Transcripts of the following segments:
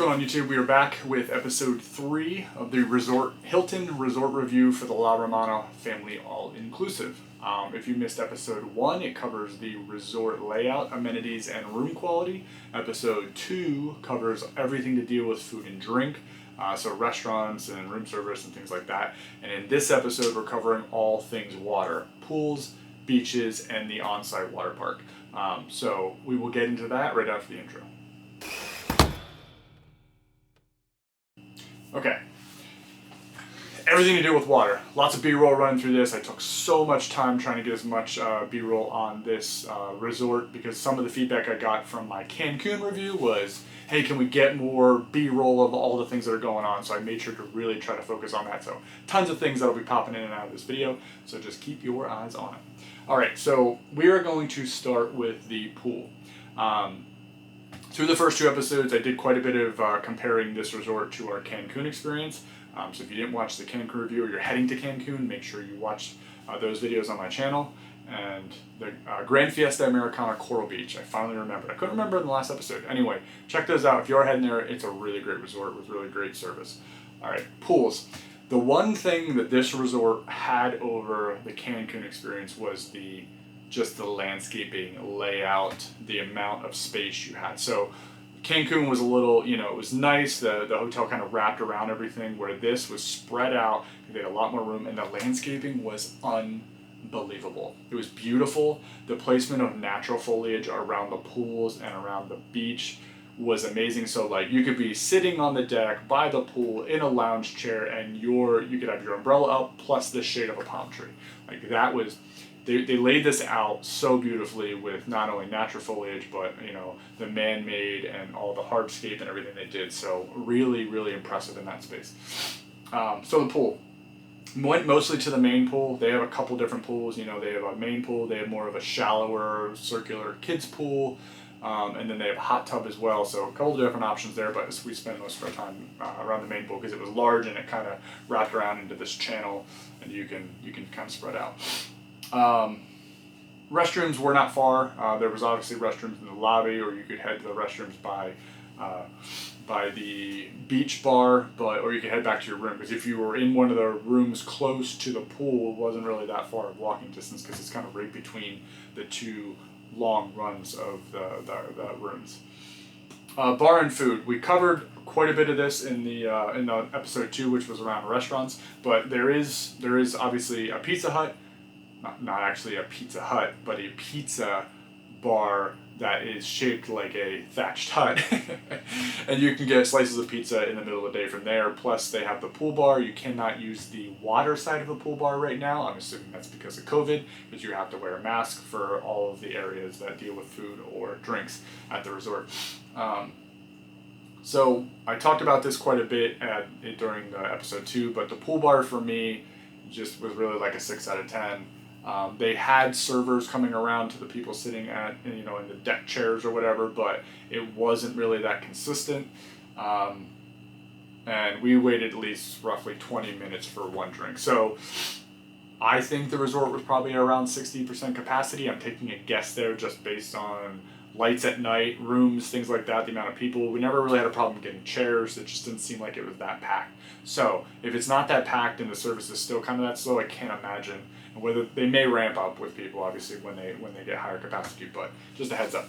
going on YouTube? We are back with episode 3 of the Hilton Resort Review for the La Romana Family All-Inclusive. If you missed episode 1, it covers the resort layout, amenities, and room quality. Episode 2 covers everything to deal with food and drink, so restaurants and room service and things like that. And in this episode, we're covering all things water, pools, beaches, and the on-site water park. So we will get into that right after the intro. Okay, everything to do with water. Lots of B-roll running through this. I took so much time trying to get as much B-roll on this resort because some of the feedback I got from my Cancun review was, hey, can we get more B-roll of all the things that are going on? So I made sure to really try to focus on that. So tons of things that'll be popping in and out of this video, so just keep your eyes on it. All right, so we are going to start with the pool. Through the first 2 episodes, I did quite a bit of comparing this resort to our Cancun experience. So if you didn't watch the Cancun review or you're heading to Cancun, make sure you watch those videos on my channel. And the Grand Fiesta Americana Coral Beach, I finally remembered. I couldn't remember in the last episode. Anyway, check those out. If you are heading there, it's a really great resort with really great service. All right, pools. The one thing that this resort had over the Cancun experience was just the landscaping, layout, the amount of space you had. So Cancun was a little, it was nice. The hotel kind of wrapped around everything, where this was spread out. They had a lot more room, and the landscaping was unbelievable. It was beautiful. The placement of natural foliage around the pools and around the beach was amazing. So like you could be sitting on the deck by the pool in a lounge chair, and you could have your umbrella up plus the shade of a palm tree. Like that was. They laid this out so beautifully with not only natural foliage, but the man-made and all the hardscape and everything they did. So really, really impressive in that space. So the pool. Went mostly to the main pool. They have a couple different pools. They have a main pool. They have more of a shallower, circular kids pool. And then they have a hot tub as well. So a couple of different options there, but we spent most of our time around the main pool because it was large and it kind of wrapped around into this channel, and you can kind of spread out. Restrooms were not far. There was obviously restrooms in the lobby, or you could head to the restrooms by the beach bar, or you could head back to your room, because if you were in one of the rooms close to the pool, it wasn't really that far of walking distance because it's kind of right between the 2 long runs of the rooms. Bar and food. We covered quite a bit of this in the episode 2, which was around restaurants, but there is obviously a Pizza Hut. Not actually a Pizza Hut, but a pizza bar that is shaped like a thatched hut. And you can get slices of pizza in the middle of the day from there. Plus they have the pool bar. You cannot use the water side of the pool bar right now. I'm assuming that's because of COVID, because you have to wear a mask for all of the areas that deal with food or drinks at the resort. So I talked about this quite a bit during the episode 2, but the pool bar for me just was really like a 6 out of 10. They had servers coming around to the people sitting in the deck chairs or whatever, but it wasn't really that consistent. And we waited at least roughly 20 minutes for one drink. So I think the resort was probably around 60% capacity. I'm taking a guess there just based on lights at night, rooms, things like that, the amount of people. We never really had a problem getting chairs. It just didn't seem like it was that packed. So if it's not that packed and the service is still kind of that slow, I can't imagine. And whether they may ramp up with people, obviously, when they get higher capacity, but just a heads up.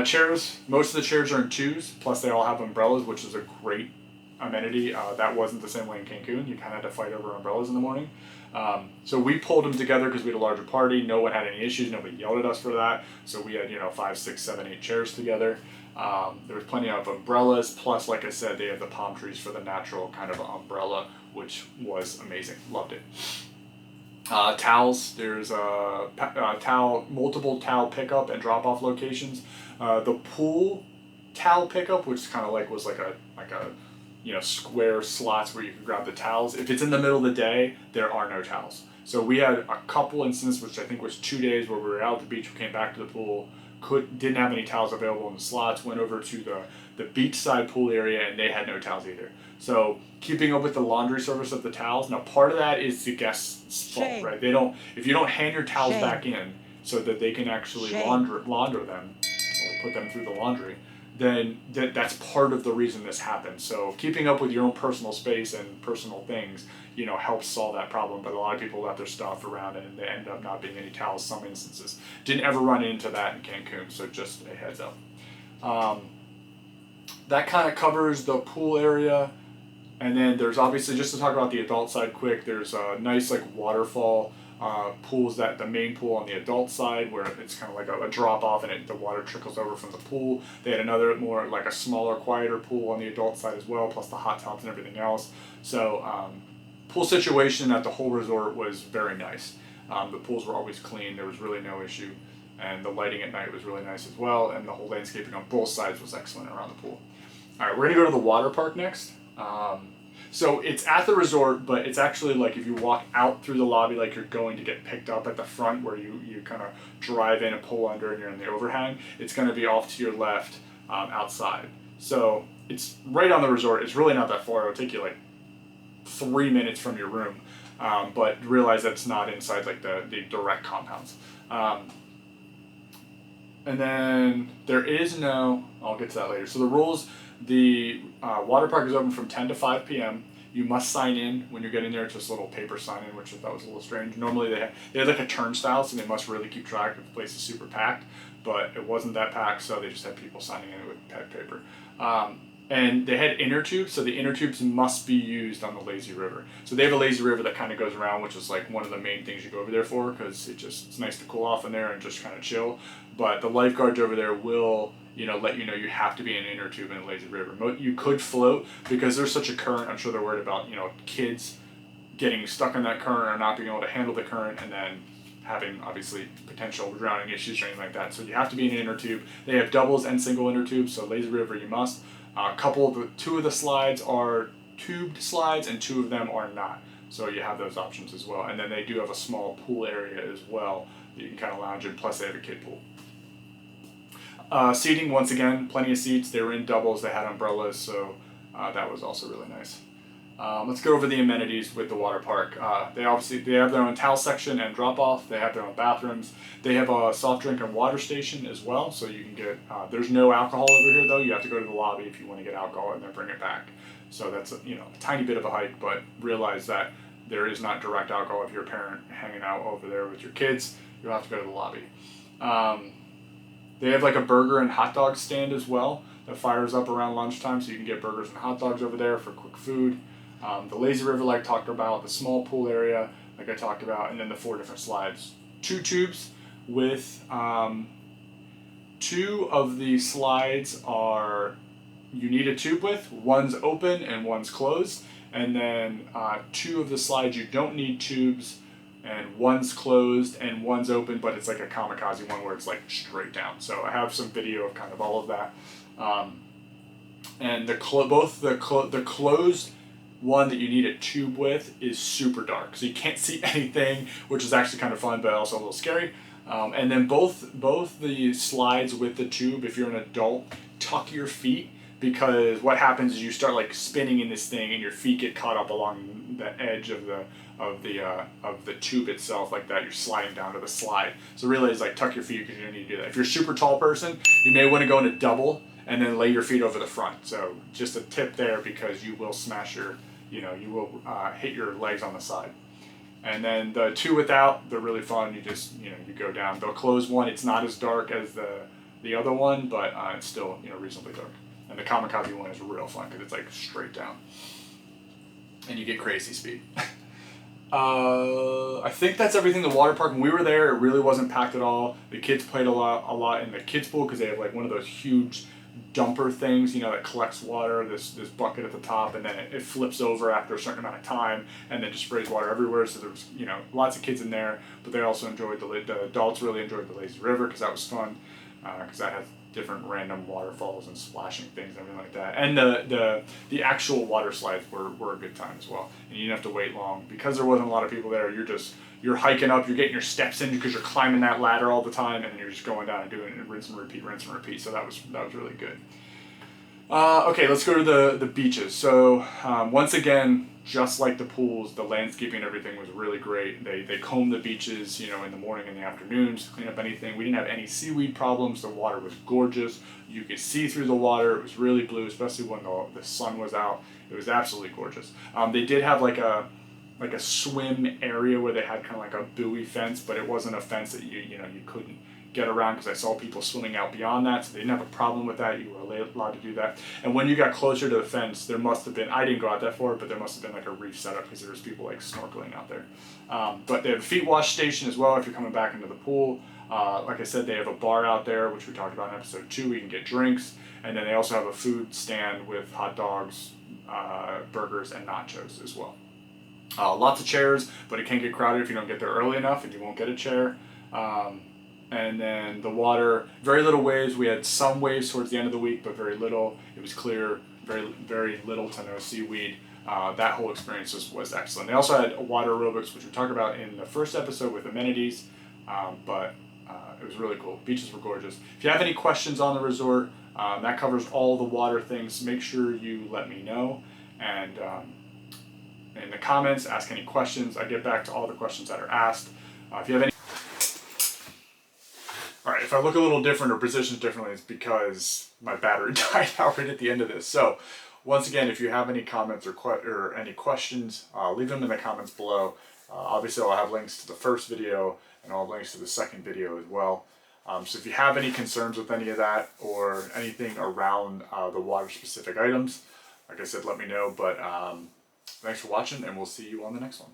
Chairs, most of the chairs are in 2s, plus they all have umbrellas, which is a great amenity. That wasn't the same way in Cancun. You kind of had to fight over umbrellas in the morning. So we pulled them together because we had a larger party. No one had any issues. Nobody yelled at us for that. So we had 5, 6, 7, 8 chairs together. There was plenty of umbrellas. Plus, like I said, they have the palm trees for the natural kind of umbrella, which was amazing. Loved it. Towels. There's multiple towel pickup and drop off locations. The pool towel pickup, which kind of was like a square slots where you can grab the towels. If it's in the middle of the day, there are no towels. So we had a couple instances, which I think was 2 days, where we were out at the beach, we came back to the pool, didn't have any towels available in the slots, went over to the beachside pool area, and they had no towels either. So keeping up with the laundry service of the towels. Now part of that is the guest's fault, right? If you don't hand your towels back in so that they can actually launder them or put them through the laundry, then that's part of the reason this happens. So keeping up with your own personal space and personal things, you know, helps solve that problem. But a lot of people left their stuff around and they end up not being any towels. Some instances didn't ever run into that in Cancun, so just a heads up. That kind of covers the pool area. And then there's obviously, just to talk about the adult side quick, there's a nice like waterfall pools, that the main pool on the adult side where it's kind of like a drop off and the water trickles over from the pool. They had another more like a smaller, quieter pool on the adult side as well, plus the hot tubs and everything else. So pool situation at the whole resort was very nice. The pools were always clean. There was really no issue. And the lighting at night was really nice as well. And the whole landscaping on both sides was excellent around the pool. All right, we're going to go to the water park next. So it's at the resort, but it's actually like if you walk out through the lobby like you're going to get picked up at the front where you kind of drive in and pull under and you're in the overhang, it's going to be off to your left outside. So it's right on the resort. It's really not that far. It'll take you like 3 minutes from your room, but realize that it's not inside like the direct compounds. And then there is no, I'll get to that later. So the rules, the water park is open from 10 to 5 p.m. You must sign in when you're getting there. It's just a little paper sign in, which I thought was a little strange. Normally they had like a turnstile, so they must really keep track if the place is super packed, but it wasn't that packed, so they just had people signing in with pad paper. And they had inner tubes, so the inner tubes must be used on the lazy river. So they have a lazy river that kind of goes around, which is like one of the main things you go over there for, because it's nice to cool off in there and just kind of chill. But the lifeguards over there will, you know, let you know you have to be in an inner tube in a lazy river. You could float because there's such a current. I'm sure they're worried about, you know, kids getting stuck in that current or not being able to handle the current, and then having obviously potential drowning issues or anything like that. So you have to be in an inner tube. They have doubles and single inner tubes, so lazy river you must. Two of the slides are tubed slides and 2 of them are not. So you have those options as well. And then they do have a small pool area as well that you can kind of lounge in, plus they have a kid pool. Seating, once again, plenty of seats. They were in doubles, they had umbrellas, so that was also really nice. Let's go over the amenities with the water park. They have their own towel section and drop off. They have their own bathrooms. They have a soft drink and water station as well, so you can get, there's no alcohol over here though. You have to go to the lobby if you want to get alcohol and then bring it back. So that's a tiny bit of a hike, but realize that there is not direct alcohol. If you're a parent hanging out over there with your kids, you'll have to go to the lobby. They have like a burger and hot dog stand as well that fires up around lunchtime, so you can get burgers and hot dogs over there for quick food. The lazy river, like I talked about, the small pool area, like I talked about, and then the 4 different slides. 2 tubes with 2 of the slides are you need a tube with. One's open and one's closed, and then 2 of the slides you don't need tubes, and one's closed and one's open, but it's like a kamikaze one where it's like straight down. So I have some video of kind of all of that. And the closed one that you need a tube with is super dark, so you can't see anything, which is actually kind of fun, but also a little scary. And then both the slides with the tube, if you're an adult, tuck your feet, because what happens is you start like spinning in this thing and your feet get caught up along the edge of the tube itself, like that. You're sliding down to the slide. So really it's like tuck your feet, because you don't need to do that. If you're a super tall person, you may want to go in a double and then lay your feet over the front. So just a tip there, because you will smash you will hit your legs on the side. And then the 2 without, they're really fun. You just, you go down. The closed one, it's not as dark as the other one, but it's still, reasonably dark. And the kamikaze one is real fun, because it's like straight down. And you get crazy speed. I think that's everything. The water park, when we were there, it really wasn't packed at all. The kids played a lot in the kids pool, because they have like one of those huge dumper things, that collects water, this bucket at the top, and then it flips over after a certain amount of time and then just sprays water everywhere. So there was, lots of kids in there, but they also enjoyed the adults really enjoyed the lazy river, because that was fun, because that has different random waterfalls and splashing things and everything like that. And the actual water slides were a good time as well. And you didn't have to wait long, because there wasn't a lot of people there. You're hiking up, you're getting your steps in, because you're climbing that ladder all the time, and then you're just going down and doing it, and rinse and repeat. So that was really good. Okay, let's go to the beaches. So once again, just like the pools, the landscaping and everything was really great. They combed the beaches, you know, in the morning and the afternoons to clean up anything. We didn't have any seaweed problems. The water was gorgeous. You could see through the water. It was really blue, especially when the sun was out. It was absolutely gorgeous. They did have like a swim area where they had kind of like a buoy fence, but it wasn't a fence that you couldn't get around, because I saw people swimming out beyond that, so they didn't have a problem with that. You were allowed to do that. And when you got closer to the fence, there must have been, I didn't go out that far, but there must have been like a reef setup, because there was people like snorkeling out there. But they have a feet wash station as well if you're coming back into the pool. Like I said, they have a bar out there, which we talked about in episode 2, where you can get drinks. And then they also have a food stand with hot dogs, burgers, and nachos as well. Lots of chairs, but it can get crowded if you don't get there early enough, and you won't get a chair. And then the water, very little waves. We had some waves towards the end of the week, but very little. It was clear, very little to no seaweed. That whole experience was excellent. They also had water aerobics, which we talked about in the first episode with amenities, but it was really cool. Beaches were gorgeous. If you have any questions on the resort, that covers all the water things. Make sure you let me know. And in the comments, ask any questions. I get back to all the questions that are asked. If you have any... Alright, if I look a little different or positioned differently, it's because my battery died out right at the end of this. So, once again, if you have any comments or any questions, leave them in the comments below. Obviously, I'll have links to the first video, and I'll have links to the second video as well. So if you have any concerns with any of that, or anything around the water-specific items, like I said, let me know. But thanks for watching, and we'll see you on the next one.